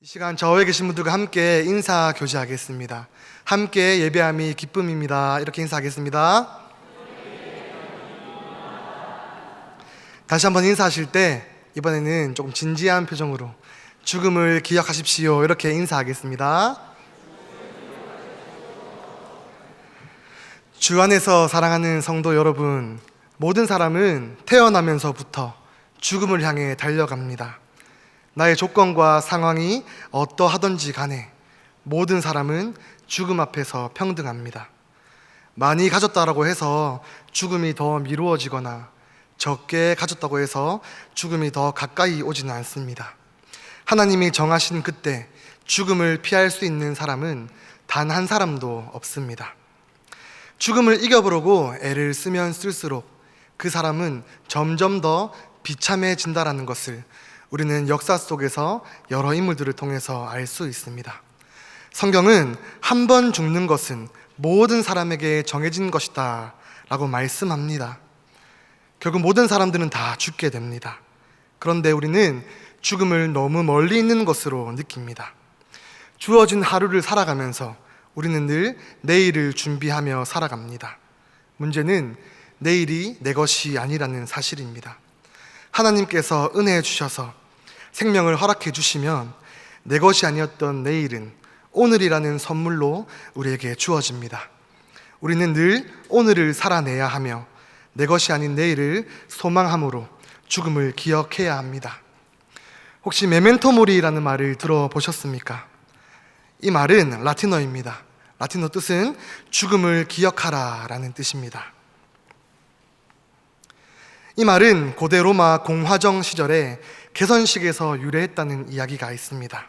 시간 저에 계신 분들과 함께 인사 교제하겠습니다. 함께 예배함이 기쁨입니다. 이렇게 인사하겠습니다. 다시 한번 인사하실 때 이번에는 조금 진지한 표정으로 죽음을 기억하십시오. 이렇게 인사하겠습니다. 주 안에서 사랑하는 성도 여러분, 모든 사람은 태어나면서부터 죽음을 향해 달려갑니다. 나의 조건과 상황이 어떠하든지 간에 모든 사람은 죽음 앞에서 평등합니다. 많이 가졌다고 해서 죽음이 더 미루어지거나 적게 가졌다고 해서 죽음이 더 가까이 오지는 않습니다. 하나님이 정하신 그때 죽음을 피할 수 있는 사람은 단 한 사람도 없습니다. 죽음을 이겨보려고 애를 쓰면 쓸수록 그 사람은 점점 더 비참해진다는 것을 우리는 역사 속에서 여러 인물들을 통해서 알 수 있습니다. 성경은 한 번 죽는 것은 모든 사람에게 정해진 것이다 라고 말씀합니다. 결국 모든 사람들은 다 죽게 됩니다. 그런데 우리는 죽음을 너무 멀리 있는 것으로 느낍니다. 주어진 하루를 살아가면서 우리는 늘 내일을 준비하며 살아갑니다. 문제는 내일이 내 것이 아니라는 사실입니다. 하나님께서 은혜해 주셔서 생명을 허락해 주시면 내 것이 아니었던 내일은 오늘이라는 선물로 우리에게 주어집니다. 우리는 늘 오늘을 살아내야 하며 내 것이 아닌 내일을 소망함으로 죽음을 기억해야 합니다. 혹시 메멘토 모리라는 말을 들어보셨습니까? 이 말은 라틴어입니다. 라틴어 뜻은 죽음을 기억하라 라는 뜻입니다. 이 말은 고대 로마 공화정 시절에 개선식에서 유래했다는 이야기가 있습니다.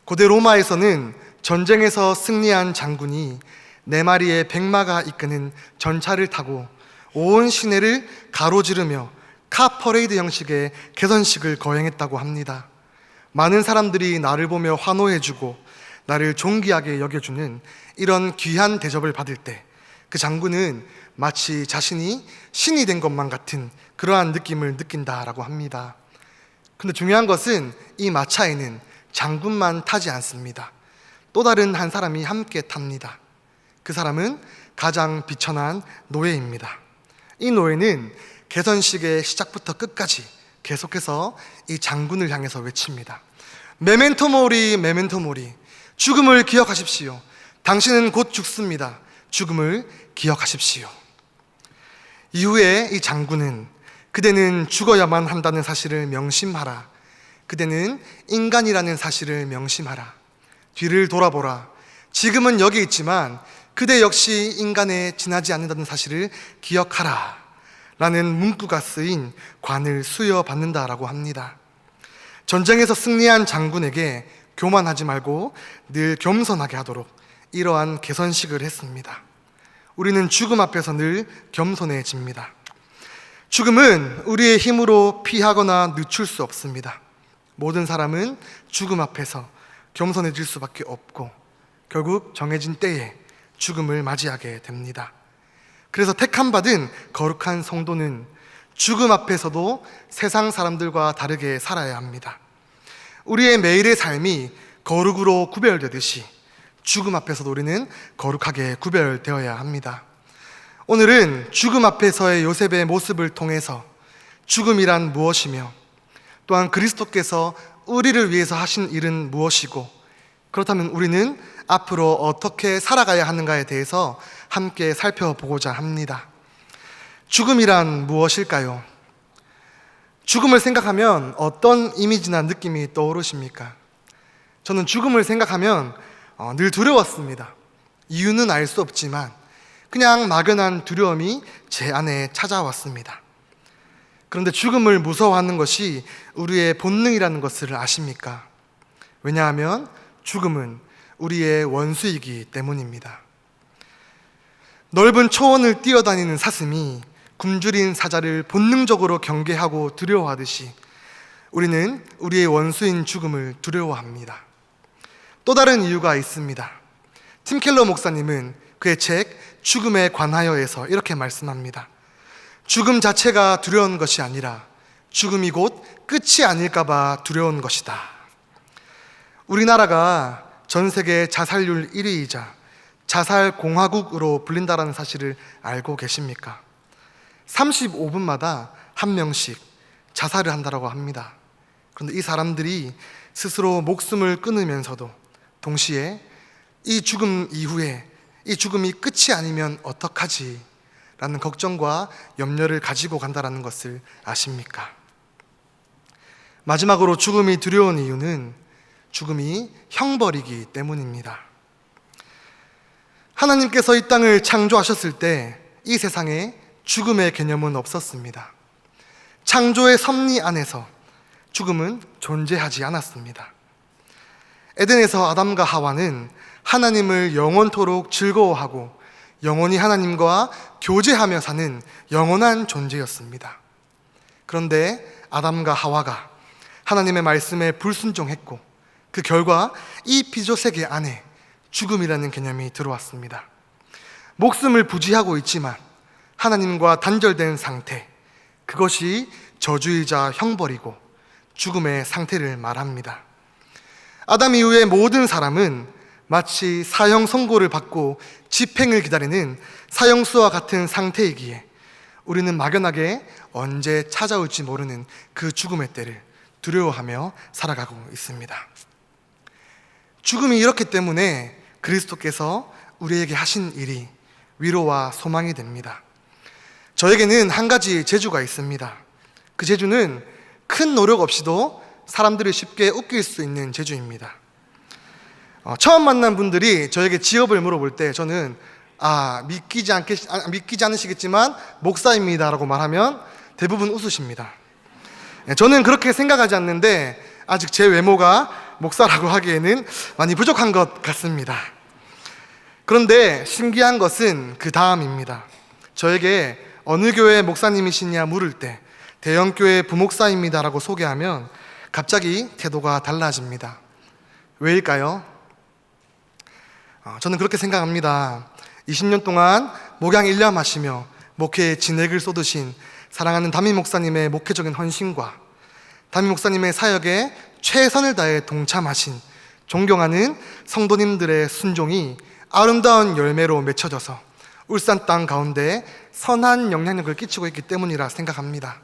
고대 로마에서는 전쟁에서 승리한 장군이 4마리의 백마가 이끄는 전차를 타고 온 시내를 가로지르며 카퍼레이드 형식의 개선식을 거행했다고 합니다. 많은 사람들이 나를 보며 환호해주고 나를 존귀하게 여겨주는 이런 귀한 대접을 받을 때 그 장군은 마치 자신이 신이 된 것만 같은 그러한 느낌을 느낀다라고 합니다. 근데 중요한 것은 이 마차에는 장군만 타지 않습니다. 또 다른 한 사람이 함께 탑니다. 그 사람은 가장 비천한 노예입니다. 이 노예는 개선식의 시작부터 끝까지 계속해서 이 장군을 향해서 외칩니다. 메멘토 모리, 메멘토 모리. 죽음을 기억하십시오. 당신은 곧 죽습니다. 죽음을 기억하십시오. 이후에 이 장군은 그대는 죽어야만 한다는 사실을 명심하라. 그대는 인간이라는 사실을 명심하라. 뒤를 돌아보라. 지금은 여기 있지만 그대 역시 인간에 지나지 않는다는 사실을 기억하라 라는 문구가 쓰인 관을 수여받는다라고 합니다. 전쟁에서 승리한 장군에게 교만하지 말고 늘 겸손하게 하도록 이러한 개선식을 했습니다. 우리는 죽음 앞에서 늘 겸손해집니다. 죽음은 우리의 힘으로 피하거나 늦출 수 없습니다. 모든 사람은 죽음 앞에서 겸손해질 수밖에 없고 결국 정해진 때에 죽음을 맞이하게 됩니다. 그래서 택함받은 거룩한 성도는 죽음 앞에서도 세상 사람들과 다르게 살아야 합니다. 우리의 매일의 삶이 거룩으로 구별되듯이 죽음 앞에서도 우리는 거룩하게 구별되어야 합니다. 오늘은 죽음 앞에서의 요셉의 모습을 통해서 죽음이란 무엇이며 또한 그리스도께서 우리를 위해서 하신 일은 무엇이고 그렇다면 우리는 앞으로 어떻게 살아가야 하는가에 대해서 함께 살펴보고자 합니다. 죽음이란 무엇일까요? 죽음을 생각하면 어떤 이미지나 느낌이 떠오르십니까? 저는 죽음을 생각하면 늘 두려웠습니다. 이유는 알 수 없지만 그냥 막연한 두려움이 제 안에 찾아왔습니다. 그런데 죽음을 무서워하는 것이 우리의 본능이라는 것을 아십니까? 왜냐하면 죽음은 우리의 원수이기 때문입니다. 넓은 초원을 뛰어다니는 사슴이 굶주린 사자를 본능적으로 경계하고 두려워하듯이 우리는 우리의 원수인 죽음을 두려워합니다. 또 다른 이유가 있습니다. 팀 켈러 목사님은 그의 책 죽음에 관하여에서 이렇게 말씀합니다. 죽음 자체가 두려운 것이 아니라 죽음이 곧 끝이 아닐까 봐 두려운 것이다. 우리나라가 전 세계 자살률 1위이자 자살공화국으로 불린다는 사실을 알고 계십니까? 35분마다 한 명씩 자살을 한다고 합니다. 그런데 이 사람들이 스스로 목숨을 끊으면서도 동시에 이 죽음 이후에 이 죽음이 끝이 아니면 어떡하지? 라는 걱정과 염려를 가지고 간다는 것을 아십니까? 마지막으로 죽음이 두려운 이유는 죽음이 형벌이기 때문입니다. 하나님께서 이 땅을 창조하셨을 때 이 세상에 죽음의 개념은 없었습니다. 창조의 섭리 안에서 죽음은 존재하지 않았습니다. 에덴에서 아담과 하와는 하나님을 영원토록 즐거워하고 영원히 하나님과 교제하며 사는 영원한 존재였습니다. 그런데 아담과 하와가 하나님의 말씀에 불순종했고 그 결과 이 피조 세계 안에 죽음이라는 개념이 들어왔습니다. 목숨을 부지하고 있지만 하나님과 단절된 상태, 그것이 저주이자 형벌이고 죽음의 상태를 말합니다. 아담 이후의 모든 사람은 마치 사형 선고를 받고 집행을 기다리는 사형수와 같은 상태이기에 우리는 막연하게 언제 찾아올지 모르는 그 죽음의 때를 두려워하며 살아가고 있습니다. 죽음이 이렇기 때문에 그리스도께서 우리에게 하신 일이 위로와 소망이 됩니다. 저에게는 한 가지 재주가 있습니다. 그 재주는 큰 노력 없이도 사람들을 쉽게 웃길 수 있는 재주입니다. 처음 만난 분들이 저에게 직업을 물어볼 때 저는 믿기지 않으시겠지만 목사입니다 라고 말하면 대부분 웃으십니다. 저는 그렇게 생각하지 않는데 아직 제 외모가 목사라고 하기에는 많이 부족한 것 같습니다. 그런데 신기한 것은 그 다음입니다. 저에게 어느 교회 목사님이시냐 물을 때 대형교회 부목사입니다 라고 소개하면 갑자기 태도가 달라집니다. 왜일까요? 저는 그렇게 생각합니다. 20년 동안 목양 일념하시며 목회에 진액을 쏟으신 사랑하는 담임 목사님의 목회적인 헌신과 담임 목사님의 사역에 최선을 다해 동참하신 존경하는 성도님들의 순종이 아름다운 열매로 맺혀져서 울산 땅 가운데 선한 영향력을 끼치고 있기 때문이라 생각합니다.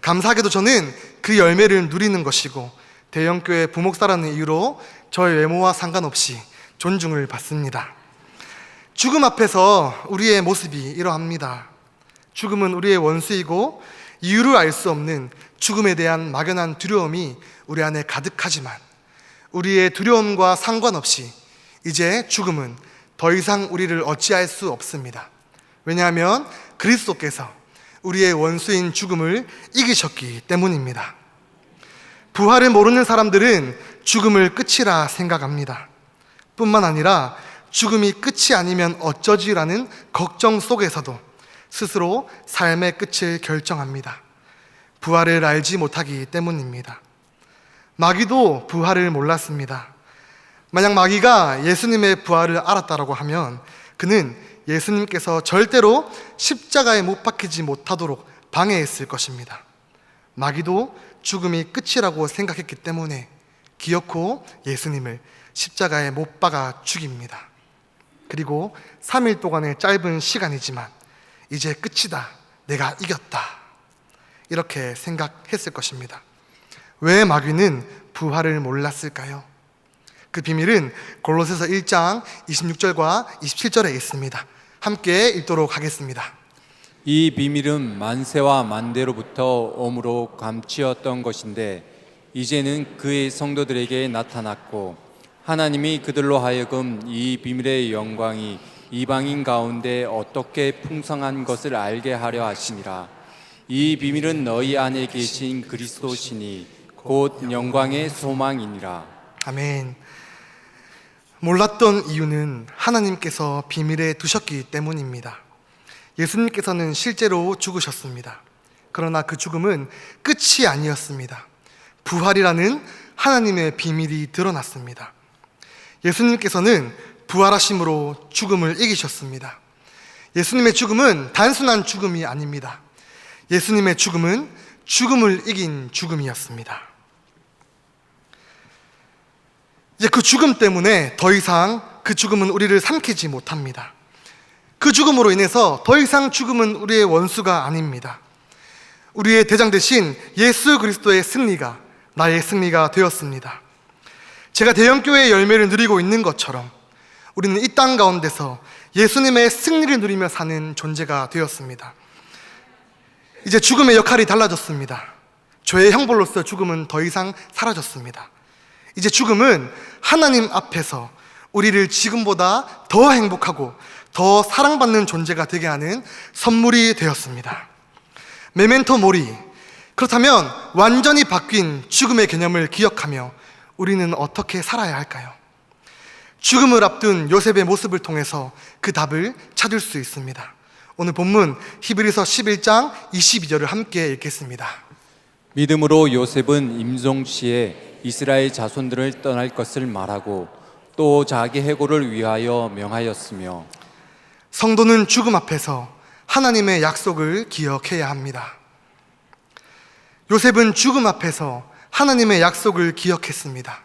감사하게도 저는 그 열매를 누리는 것이고 대형교회 부목사라는 이유로 저의 외모와 상관없이 존중을 받습니다. 죽음 앞에서 우리의 모습이 이러합니다. 죽음은 우리의 원수이고 이유를 알 수 없는 죽음에 대한 막연한 두려움이 우리 안에 가득하지만 우리의 두려움과 상관없이 이제 죽음은 더 이상 우리를 어찌할 수 없습니다. 왜냐하면 그리스도께서 우리의 원수인 죽음을 이기셨기 때문입니다. 부활을 모르는 사람들은 죽음을 끝이라 생각합니다. 뿐만 아니라 죽음이 끝이 아니면 어쩌지라는 걱정 속에서도 스스로 삶의 끝을 결정합니다. 부활을 알지 못하기 때문입니다. 마귀도 부활을 몰랐습니다. 만약 마귀가 예수님의 부활을 알았다고 하면 그는 예수님께서 절대로 십자가에 못 박히지 못하도록 방해했을 것입니다. 마귀도 죽음이 끝이라고 생각했기 때문에 기어코 예수님을 십자가에 못 박아 죽입니다. 그리고 3일 동안의 짧은 시간이지만 이제 끝이다, 내가 이겼다, 이렇게 생각했을 것입니다. 왜 마귀는 부활을 몰랐을까요? 그 비밀은 골로새서 1장 26절과 27절에 있습니다. 함께 읽도록 하겠습니다. 이 비밀은 만세와 만대로부터 om으로 감추었던 것인데 이제는 그의 성도들에게 나타났고 하나님이 그들로 하여금 이 비밀의 영광이 이방인 가운데 어떻게 풍성한 것을 알게 하려 하시니라. 이 비밀은 너희 안에 계신 그리스도시니 곧 영광의 소망이니라. 아멘. 몰랐던 이유는 하나님께서 비밀에 두셨기 때문입니다. 예수님께서는 실제로 죽으셨습니다. 그러나 그 죽음은 끝이 아니었습니다. 부활이라는 하나님의 비밀이 드러났습니다. 예수님께서는 부활하심으로 죽음을 이기셨습니다. 예수님의 죽음은 단순한 죽음이 아닙니다. 예수님의 죽음은 죽음을 이긴 죽음이었습니다. 이제 그 죽음 때문에 더 이상 그 죽음은 우리를 삼키지 못합니다. 그 죽음으로 인해서 더 이상 죽음은 우리의 원수가 아닙니다. 우리의 대장 대신 예수 그리스도의 승리가 나의 승리가 되었습니다. 제가 대형교회의 열매를 누리고 있는 것처럼 우리는 이 땅 가운데서 예수님의 승리를 누리며 사는 존재가 되었습니다. 이제 죽음의 역할이 달라졌습니다. 죄의 형벌로서 죽음은 더 이상 사라졌습니다. 이제 죽음은 하나님 앞에서 우리를 지금보다 더 행복하고 더 사랑받는 존재가 되게 하는 선물이 되었습니다. 메멘토 모리. 그렇다면 완전히 바뀐 죽음의 개념을 기억하며 우리는 어떻게 살아야 할까요? 죽음을 앞둔 요셉의 모습을 통해서 그 답을 찾을 수 있습니다. 오늘 본문 히브리서 11장 22절을 함께 읽겠습니다. 믿음으로 요셉은 임종시에 이스라엘 자손들을 떠날 것을 말하고 또 자기 해고를 위하여 명하였으며. 성도는 죽음 앞에서 하나님의 약속을 기억해야 합니다. 요셉은 죽음 앞에서 하나님의 약속을 기억했습니다.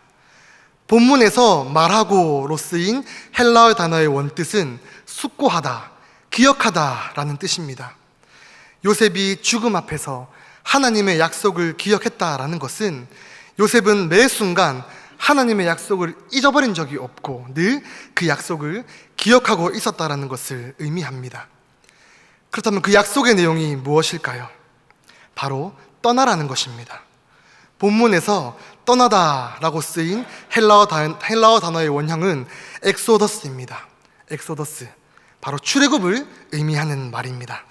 본문에서 말하고로 쓰인 헬라어 단어의 원뜻은 숙고하다, 기억하다 라는 뜻입니다. 요셉이 죽음 앞에서 하나님의 약속을 기억했다라는 것은 요셉은 매 순간 하나님의 약속을 잊어버린 적이 없고 늘 그 약속을 기억하고 있었다라는 것을 의미합니다. 그렇다면 그 약속의 내용이 무엇일까요? 바로 떠나라는 것입니다. 본문에서 떠나다라고 쓰인 헬라어 단어의 원형은 엑소더스입니다. 엑소더스, 바로 출애굽을 의미하는 말입니다.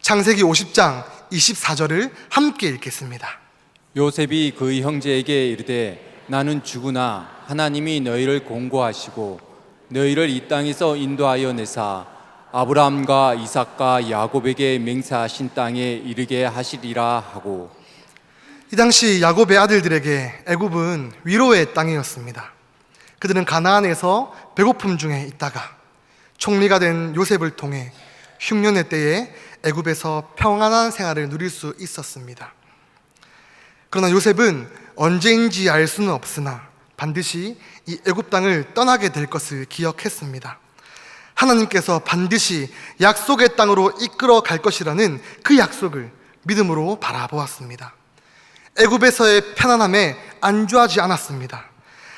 창세기 50장 24절을 함께 읽겠습니다. 요셉이 그의 형제에게 이르되 나는 죽으나 하나님이 너희를 공고하시고 너희를 이 땅에서 인도하여 내사 아브라함과 이삭과 야곱에게 맹세하신 땅에 이르게 하시리라 하고. 이 당시 야곱의 아들들에게 애굽은 위로의 땅이었습니다. 그들은 가나안에서 배고픔 중에 있다가 총리가 된 요셉을 통해 흉년의 때에 애굽에서 평안한 생활을 누릴 수 있었습니다. 그러나 요셉은 언제인지 알 수는 없으나 반드시 이 애굽 땅을 떠나게 될 것을 기억했습니다. 하나님께서 반드시 약속의 땅으로 이끌어 갈 것이라는 그 약속을 믿음으로 바라보았습니다. 애굽에서의 편안함에 안주하지 않았습니다.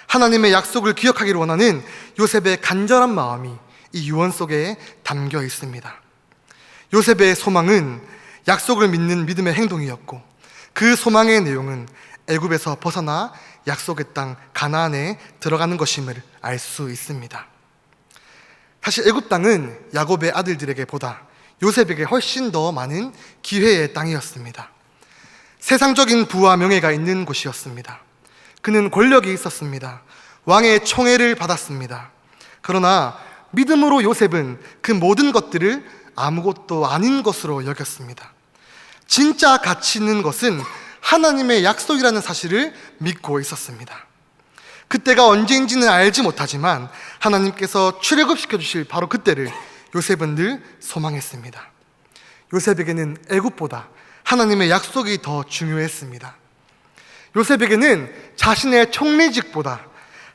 하나님의 약속을 기억하기를 원하는 요셉의 간절한 마음이 이 유언 속에 담겨 있습니다. 요셉의 소망은 약속을 믿는 믿음의 행동이었고 그 소망의 내용은 애굽에서 벗어나 약속의 땅 가나안에 들어가는 것임을 알 수 있습니다. 사실 애굽 땅은 야곱의 아들들에게 보다 요셉에게 훨씬 더 많은 기회의 땅이었습니다. 세상적인 부와 명예가 있는 곳이었습니다. 그는 권력이 있었습니다. 왕의 총애를 받았습니다. 그러나 믿음으로 요셉은 그 모든 것들을 아무것도 아닌 것으로 여겼습니다. 진짜 가치 있는 것은 하나님의 약속이라는 사실을 믿고 있었습니다. 그때가 언제인지는 알지 못하지만 하나님께서 출애굽시켜 주실 바로 그때를 요셉은 늘 소망했습니다. 요셉에게는 애굽보다 하나님의 약속이 더 중요했습니다. 요셉에게는 자신의 총리직보다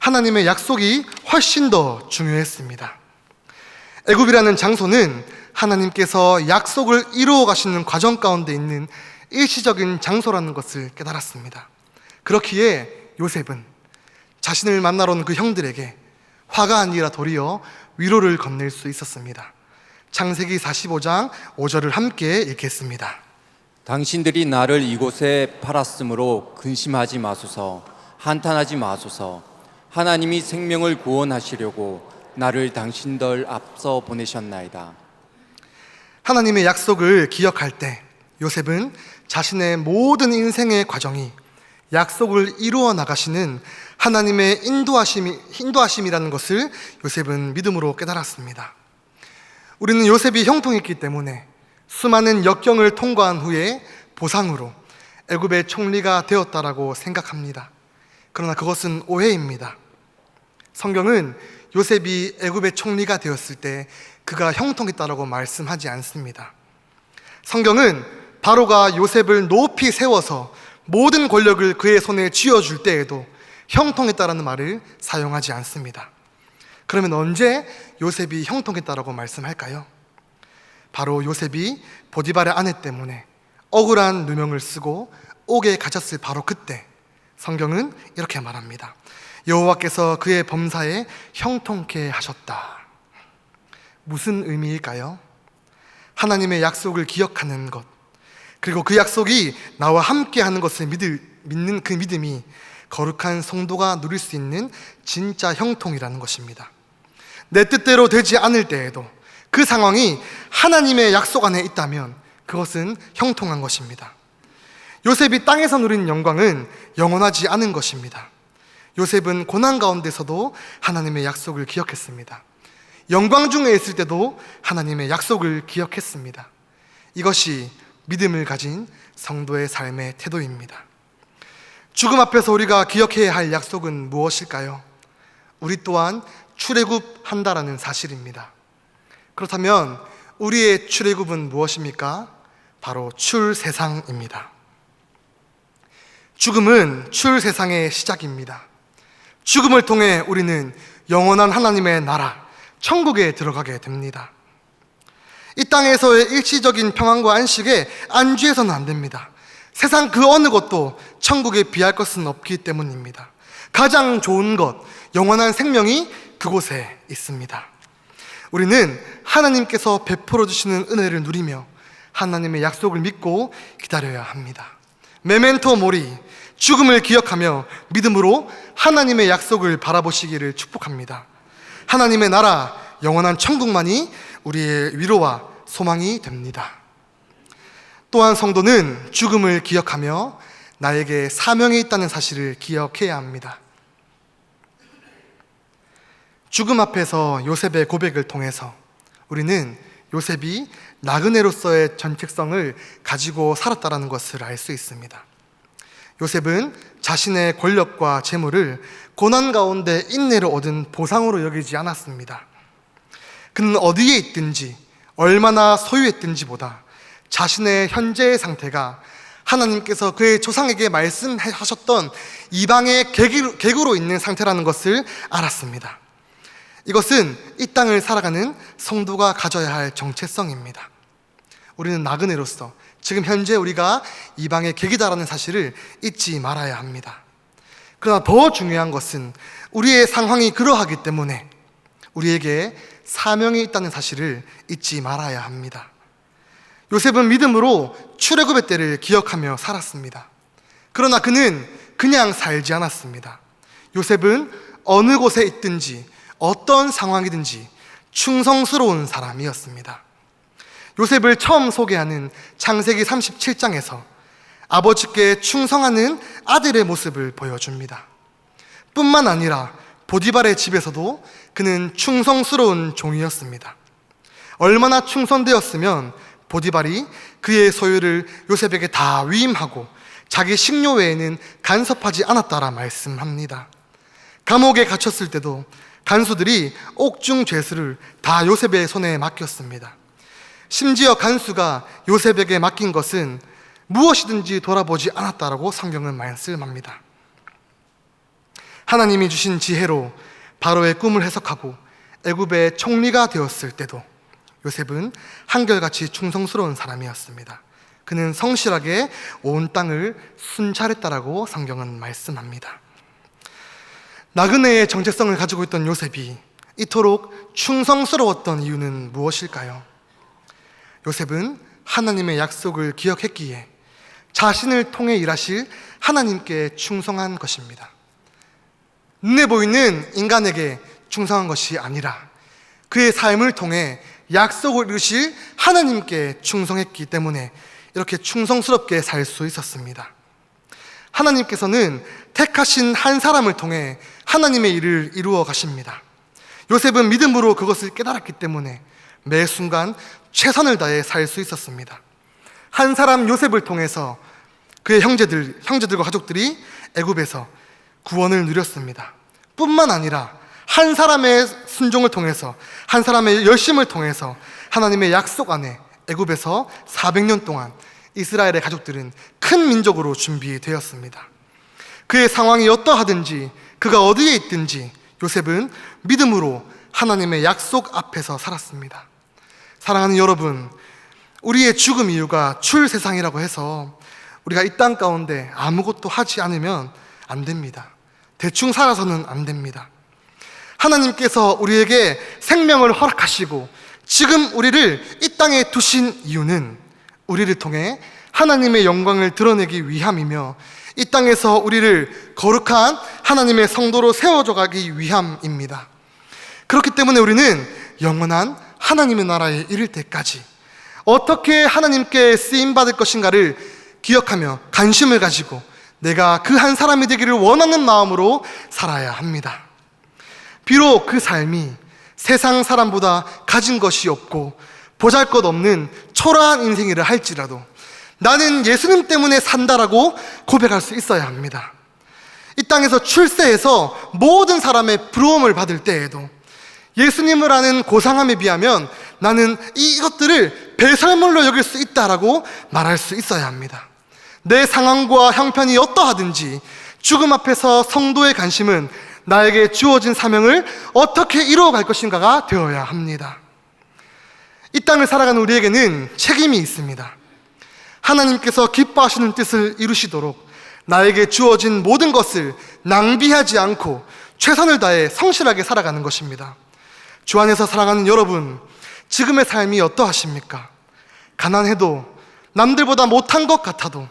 하나님의 약속이 훨씬 더 중요했습니다. 애굽이라는 장소는 하나님께서 약속을 이루어 가시는 과정 가운데 있는 일시적인 장소라는 것을 깨달았습니다. 그렇기에 요셉은 자신을 만나러 온 그 형들에게 화가 아니라 도리어 위로를 건넬 수 있었습니다. 창세기 45장 5절을 함께 읽겠습니다. 당신들이 나를 이곳에 팔았으므로 근심하지 마소서, 한탄하지 마소서. 하나님이 생명을 구원하시려고 나를 당신들 앞서 보내셨나이다. 하나님의 약속을 기억할 때 요셉은 자신의 모든 인생의 과정이 약속을 이루어 나가시는 하나님의 인도하심이라는 것을 요셉은 믿음으로 깨달았습니다. 우리는 요셉이 형통했기 때문에 수많은 역경을 통과한 후에 보상으로 애굽의 총리가 되었다라고 생각합니다. 그러나 그것은 오해입니다. 성경은 요셉이 애굽의 총리가 되었을 때 그가 형통했다라고 말씀하지 않습니다. 성경은 바로가 요셉을 높이 세워서 모든 권력을 그의 손에 쥐어줄 때에도 형통했다라는 말을 사용하지 않습니다. 그러면 언제 요셉이 형통했다라고 말씀할까요? 바로 요셉이 보디발의 아내 때문에 억울한 누명을 쓰고 옥에 갇혔을 바로 그때 성경은 이렇게 말합니다. 여호와께서 그의 범사에 형통케 하셨다. 무슨 의미일까요? 하나님의 약속을 기억하는 것, 그리고 그 약속이 나와 함께하는 것을 믿는 그 믿음이 거룩한 성도가 누릴 수 있는 진짜 형통이라는 것입니다. 내 뜻대로 되지 않을 때에도 그 상황이 하나님의 약속 안에 있다면 그것은 형통한 것입니다. 요셉이 땅에서 누린 영광은 영원하지 않은 것입니다. 요셉은 고난 가운데서도 하나님의 약속을 기억했습니다. 영광 중에 있을 때도 하나님의 약속을 기억했습니다. 이것이 믿음을 가진 성도의 삶의 태도입니다. 죽음 앞에서 우리가 기억해야 할 약속은 무엇일까요? 우리 또한 출애굽한다라는 사실입니다. 그렇다면 우리의 출애굽은 무엇입니까? 바로 출세상입니다. 죽음은 출세상의 시작입니다. 죽음을 통해 우리는 영원한 하나님의 나라, 천국에 들어가게 됩니다. 이 땅에서의 일시적인 평안과 안식에 안주해서는 안 됩니다. 세상 그 어느 것도 천국에 비할 것은 없기 때문입니다. 가장 좋은 것, 영원한 생명이 그곳에 있습니다. 우리는 하나님께서 베풀어 주시는 은혜를 누리며 하나님의 약속을 믿고 기다려야 합니다. 메멘토 모리, 죽음을 기억하며 믿음으로 하나님의 약속을 바라보시기를 축복합니다. 하나님의 나라, 영원한 천국만이 우리의 위로와 소망이 됩니다. 또한 성도는 죽음을 기억하며 나에게 사명이 있다는 사실을 기억해야 합니다. 죽음 앞에서 요셉의 고백을 통해서 우리는 요셉이 나그네로서의 정체성을 가지고 살았다는 것을 알 수 있습니다. 요셉은 자신의 권력과 재물을 고난 가운데 인내를 얻은 보상으로 여기지 않았습니다. 그는 어디에 있든지 얼마나 소유했든지보다 자신의 현재의 상태가 하나님께서 그의 조상에게 말씀하셨던 이방의 객으로 있는 상태라는 것을 알았습니다. 이것은 이 땅을 살아가는 성도가 가져야 할 정체성입니다. 우리는 나그네로서 지금 현재 우리가 이방의 객이다라는 사실을 잊지 말아야 합니다. 그러나 더 중요한 것은 우리의 상황이 그러하기 때문에 우리에게 사명이 있다는 사실을 잊지 말아야 합니다. 요셉은 믿음으로 출애굽의 때를 기억하며 살았습니다. 그러나 그는 그냥 살지 않았습니다. 요셉은 어느 곳에 있든지 어떤 상황이든지 충성스러운 사람이었습니다. 요셉을 처음 소개하는 창세기 37장에서 아버지께 충성하는 아들의 모습을 보여줍니다. 뿐만 아니라 보디발의 집에서도 그는 충성스러운 종이었습니다. 얼마나 충성되었으면 보디발이 그의 소유를 요셉에게 다 위임하고 자기 식료 외에는 간섭하지 않았다라 말씀합니다. 감옥에 갇혔을 때도 간수들이 옥중 죄수를 다 요셉의 손에 맡겼습니다. 심지어 간수가 요셉에게 맡긴 것은 무엇이든지 돌아보지 않았다라고 성경은 말씀합니다. 하나님이 주신 지혜로 바로의 꿈을 해석하고 애굽의 총리가 되었을 때도 요셉은 한결같이 충성스러운 사람이었습니다. 그는 성실하게 온 땅을 순찰했다라고 성경은 말씀합니다. 나그네의 정체성을 가지고 있던 요셉이 이토록 충성스러웠던 이유는 무엇일까요? 요셉은 하나님의 약속을 기억했기에 자신을 통해 일하실 하나님께 충성한 것입니다. 눈에 보이는 인간에게 충성한 것이 아니라 그의 삶을 통해 약속을 이루실 하나님께 충성했기 때문에 이렇게 충성스럽게 살 수 있었습니다. 하나님께서는 택하신 한 사람을 통해 하나님의 일을 이루어 가십니다. 요셉은 믿음으로 그것을 깨달았기 때문에 매 순간 최선을 다해 살 수 있었습니다. 한 사람 요셉을 통해서 그의 형제들과 가족들이 애굽에서 구원을 누렸습니다. 뿐만 아니라 한 사람의 순종을 통해서, 한 사람의 열심을 통해서 하나님의 약속 안에 애굽에서 400년 동안 이스라엘의 가족들은 큰 민족으로 준비되었습니다. 그의 상황이 어떠하든지 그가 어디에 있든지 요셉은 믿음으로 하나님의 약속 앞에서 살았습니다. 사랑하는 여러분, 우리의 죽음 이유가 출세상이라고 해서 우리가 이 땅 가운데 아무것도 하지 않으면 안 됩니다. 대충 살아서는 안 됩니다. 하나님께서 우리에게 생명을 허락하시고 지금 우리를 이 땅에 두신 이유는 우리를 통해 하나님의 영광을 드러내기 위함이며 이 땅에서 우리를 거룩한 하나님의 성도로 세워줘 가기 위함입니다. 그렇기 때문에 우리는 영원한 하나님의 나라에 이를 때까지 어떻게 하나님께 쓰임받을 것인가를 기억하며 관심을 가지고 내가 그 한 사람이 되기를 원하는 마음으로 살아야 합니다. 비록 그 삶이 세상 사람보다 가진 것이 없고 보잘것없는 초라한 인생이라 할지라도 나는 예수님 때문에 산다라고 고백할 수 있어야 합니다. 이 땅에서 출세해서 모든 사람의 부러움을 받을 때에도 예수님을 아는 고상함에 비하면 나는 이것들을 배설물로 여길 수 있다라고 말할 수 있어야 합니다. 내 상황과 형편이 어떠하든지 죽음 앞에서 성도의 관심은 나에게 주어진 사명을 어떻게 이루어갈 것인가가 되어야 합니다. 이 땅을 살아가는 우리에게는 책임이 있습니다. 하나님께서 기뻐하시는 뜻을 이루시도록 나에게 주어진 모든 것을 낭비하지 않고 최선을 다해 성실하게 살아가는 것입니다. 주 안에서 살아가는 여러분, 지금의 삶이 어떠하십니까? 가난해도 남들보다 못한 것 같아도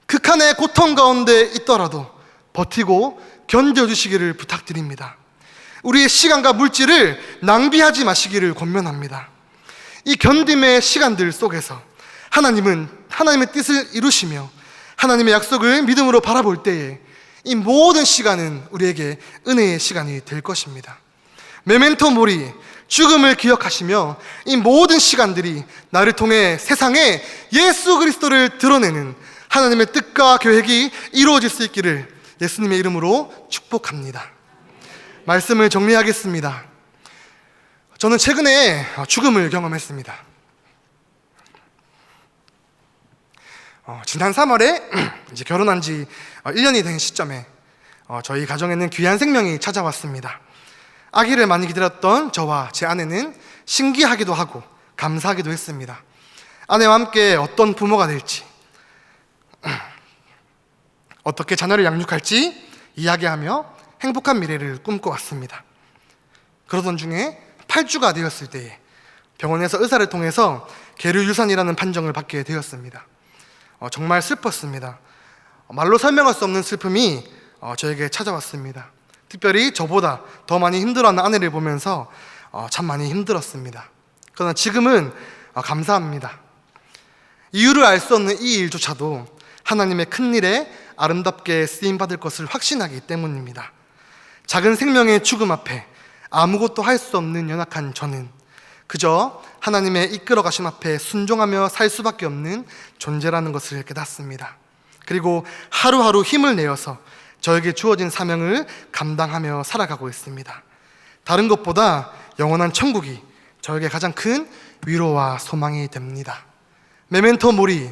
극한의 고통 가운데 있더라도 버티고 견뎌주시기를 부탁드립니다. 우리의 시간과 물질을 낭비하지 마시기를 권면합니다. 이 견딤의 시간들 속에서 하나님은 하나님의 뜻을 이루시며 하나님의 약속을 믿음으로 바라볼 때에 이 모든 시간은 우리에게 은혜의 시간이 될 것입니다. 메멘토 모리, 죽음을 기억하시며 이 모든 시간들이 나를 통해 세상에 예수 그리스도를 드러내는 하나님의 뜻과 계획이 이루어질 수 있기를 예수님의 이름으로 축복합니다. 말씀을 정리하겠습니다. 저는 최근에 죽음을 경험했습니다. 지난 3월에 이제 결혼한 지 1년이 된 시점에 저희 가정에는 귀한 생명이 찾아왔습니다. 아기를 많이 기다렸던 저와 제 아내는 신기하기도 하고 감사하기도 했습니다. 아내와 함께 어떤 부모가 될지, 어떻게 자녀를 양육할지 이야기하며 행복한 미래를 꿈꿔왔습니다. 그러던 중에 8주가 되었을 때에 병원에서 의사를 통해서 계류유산이라는 판정을 받게 되었습니다. 정말 슬펐습니다. 말로 설명할 수 없는 슬픔이 저에게 찾아왔습니다. 특별히 저보다 더 많이 힘들어하는 아내를 보면서 참 많이 힘들었습니다. 그러나 지금은 감사합니다. 이유를 알 수 없는 이 일조차도 하나님의 큰 일에 아름답게 쓰임받을 것을 확신하기 때문입니다. 작은 생명의 죽음 앞에 아무것도 할 수 없는 연약한 저는 그저 하나님의 이끌어 가심 앞에 순종하며 살 수밖에 없는 존재라는 것을 깨닫습니다. 그리고 하루하루 힘을 내어서 저에게 주어진 사명을 감당하며 살아가고 있습니다. 다른 것보다 영원한 천국이 저에게 가장 큰 위로와 소망이 됩니다. 메멘토 모리,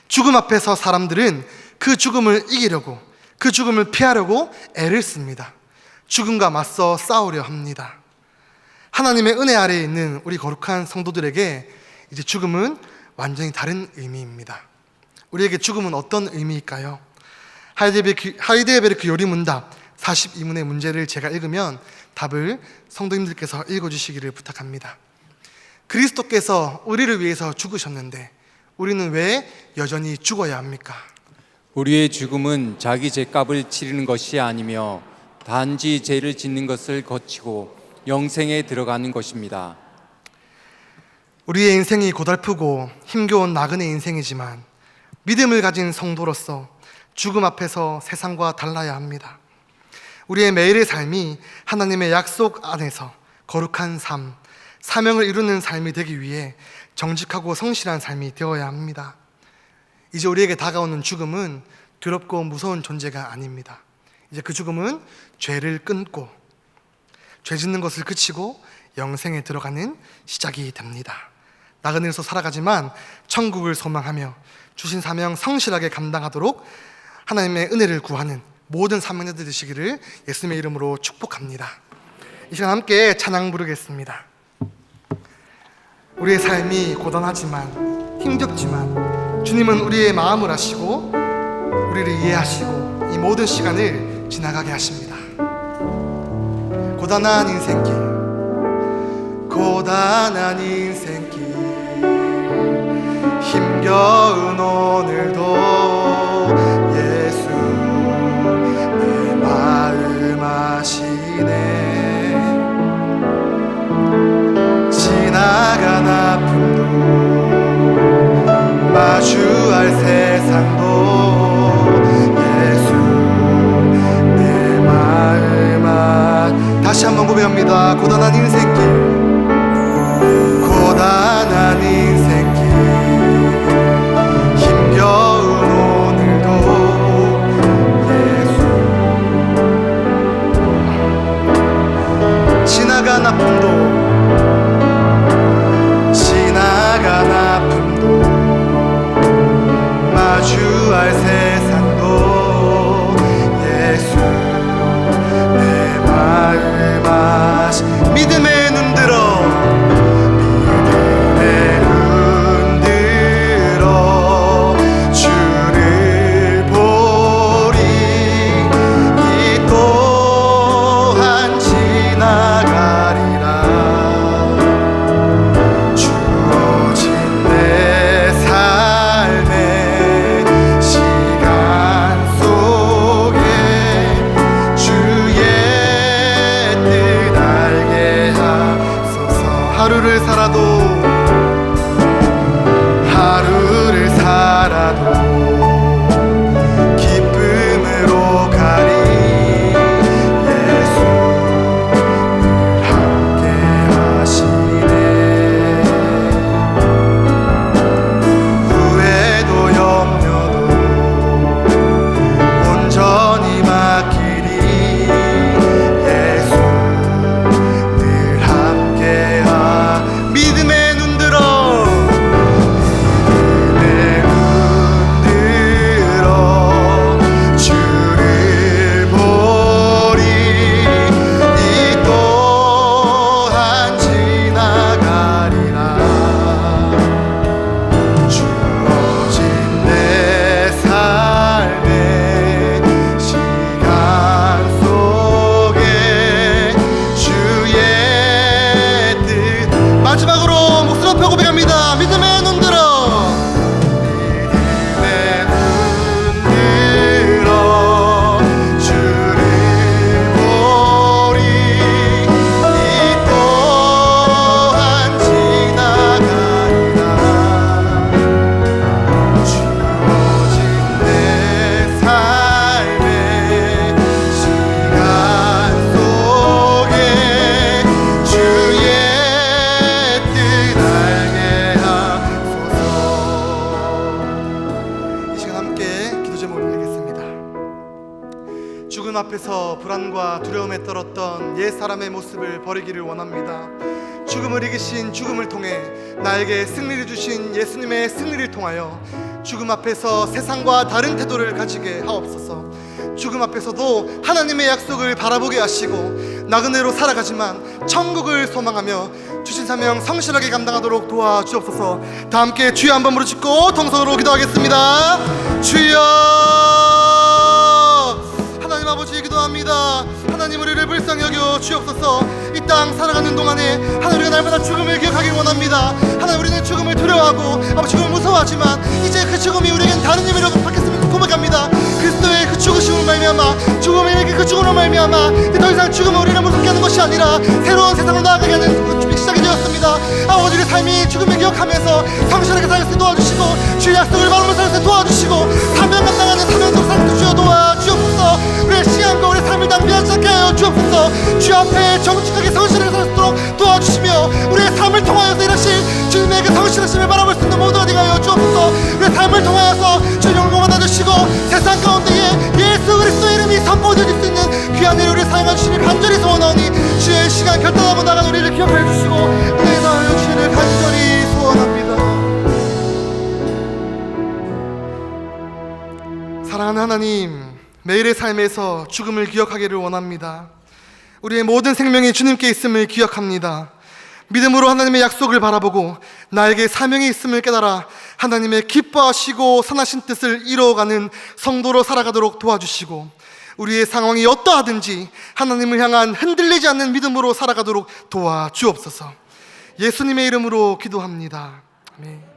죽음 앞에서 사람들은 그 죽음을 이기려고, 그 죽음을 피하려고 애를 씁니다. 죽음과 맞서 싸우려 합니다. 하나님의 은혜 아래에 있는 우리 거룩한 성도들에게 이제 죽음은 완전히 다른 의미입니다. 우리에게 죽음은 어떤 의미일까요? 하이데베르크 요리문답 42문의 문제를 제가 읽으면 답을 성도님들께서 읽어주시기를 부탁합니다. 그리스도께서 우리를 위해서 죽으셨는데 우리는 왜 여전히 죽어야 합니까? 우리의 죽음은 자기 죄값을 치르는 것이 아니며 단지 죄를 짓는 것을 거치고 영생에 들어가는 것입니다. 우리의 인생이 고달프고 힘겨운 나그네 인생이지만 믿음을 가진 성도로서 죽음 앞에서 세상과 달라야 합니다. 우리의 매일의 삶이 하나님의 약속 안에서 거룩한 삶, 사명을 이루는 삶이 되기 위해 정직하고 성실한 삶이 되어야 합니다. 이제 우리에게 다가오는 죽음은 두렵고 무서운 존재가 아닙니다. 이제 그 죽음은 죄를 끊고 죄 짓는 것을 그치고 영생에 들어가는 시작이 됩니다. 나그네로서 살아가지만 천국을 소망하며 주신 사명 성실하게 감당하도록 하나님의 은혜를 구하는 모든 사명자들 되시기를 예수님의 이름으로 축복합니다. 이 시간 함께 찬양 부르겠습니다. 우리의 삶이 고단하지만 힘겹지만 주님은 우리의 마음을 아시고 우리를 이해하시고 이 모든 시간을 지나가게 하십니다. 고단한 인생길, 고단한 인생길, 힘겨운 오늘도 예수 내 마음 아시네. 지나간 아픔도 마주할 세상도 예수 내 마음 다시 한번 고백합니다. 고단한 인생길, 고단한 인생길, 힘겨운 오늘도 예수 지나간 아픔도 마주할 세상도 예수 내 마음 아시 믿음의 눈 들어 주를 보리. 이 또한 지나가리라. 주어진 내 삶의 시간 속에 주의 뜻 알게 하소서. 하루를 살아도 기쁨으로 가리. 예수 함께 하시네. 후회도 염려도 온전히 맡기리. 예수 늘 함께하. 믿음의 눈 들어 주를 보리. 이 또한 지나가리라. 주어진 내 삶의 시간 속에 주의 뜻. 마지막으로 목소리 높여 고백합니다. 믿음의 눈 들어 주를 보리. 이 또한 지나가리라. 주어진 내 삶의 시간 속에 주의 뜻 알게 하소서. 이 시간 함께 기도 제목을 읽겠습니다. 죽음 앞에서 불안과 두려움에 떨었던 옛 사람의 모습을 버리기를 원합니다. 죽음을 이기신 죽음을 통해 나에게 승리를 주신 예수님의 승리를 통하여 죽음 앞에서 세상과 다른 태도를 가지게 하옵소서. 죽음 앞에서도 하나님의 약속을 바라보게 하시고 나그네로 살아가지만 천국을 소망하며 주신 사명 성실하게 감당하도록 도와주옵소서. 다 함께 주여 한번 부르짖고 통성으로 기도하겠습니다. 주여, 하나님 아버지 기도합니다. 하나님 우리를 불쌍히 여겨 주옵소서. 이 땅 살아가는 동안에 하나님 우리가 날마다 죽음을 기억하길 원합니다. 하나님 우리는 죽음을 두려워하고 아버지 죽음을 무서워하지만 이제 그 죽음이 우리에겐 다른 의미로 바뀌었음을 고백합니다. 그리스도의 그 죽으심을 말미암아 죽음을 이길 그 죽음으로 말미암아 더 이상 죽음은 우리를 무섭게 하는 것이 아니라 새로운 세상으로 나아가게 하는 준비 시작이 되었습니다. 아버지 우리 삶이 죽음을 기억하면서 성실하게 살 수 있게 도와주시고 주의 약속을 바르게 살 수 있게 도와주시고 사명 감당하는 사명자로 살수 있게 도와주옵소서. 우리의 시간과 우리의 삶을 낭비하지 않게 하여 주옵소서. 주 앞에 정직하게 성실하게 살 수 있도록 도와주시며 우리의 삶을 통하여서 일하실 주님의 그 성실하심을 바라볼 수 있는 모두가 되게 하여 주옵소서. 우리의 삶을 통하여서 주의 영광을 받아주시고 세상 가운데에 예수 그리스도의 이름이 선포되어질 수 있는 귀한 일을 사용해 주시길 간절히 소원하오니 주의 시간 결단하고 나간 우리를 기억해 주시고 은혜에 나여 주시기를 간절히 소원합니다. 사랑하는 하나님, 매일의 삶에서 죽음을 기억하기를 원합니다. 우리의 모든 생명이 주님께 있음을 기억합니다. 믿음으로 하나님의 약속을 바라보고 나에게 사명이 있음을 깨달아 하나님의 기뻐하시고 선하신 뜻을 이루어가는 성도로 살아가도록 도와주시고, 우리의 상황이 어떠하든지 하나님을 향한 흔들리지 않는 믿음으로 살아가도록 도와주옵소서. 예수님의 이름으로 기도합니다. 아멘.